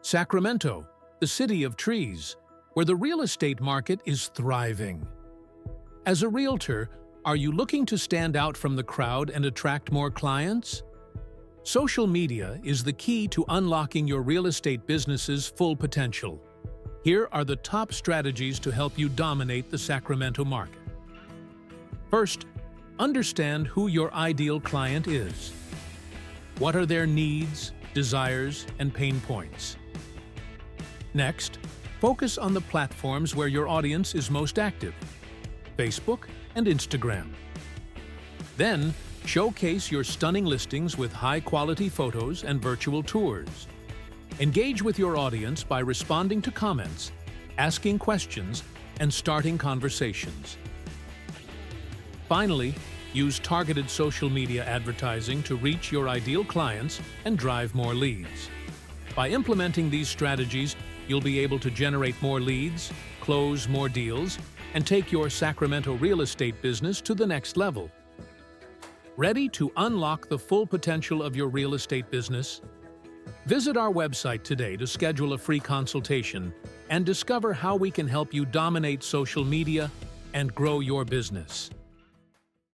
Sacramento, the city of trees, where the real estate market is thriving. As a realtor, are you looking to stand out from the crowd and attract more clients? Social media is the key to unlocking your real estate business's full potential. Here are the top strategies to help you dominate the Sacramento market. First, understand who your ideal client is. What are their needs, desires, and pain points? Next, focus on the platforms where your audience is most active: Facebook and Instagram. Then, showcase your stunning listings with high-quality photos and virtual tours. Engage with your audience by responding to comments, asking questions, and starting conversations. Finally, use targeted social media advertising to reach your ideal clients and drive more leads. By implementing these strategies, you'll be able to generate more leads, close more deals, and take your Sacramento real estate business to the next level. Ready to unlock the full potential of your real estate business? Visit our website today to schedule a free consultation and discover how we can help you dominate social media and grow your business.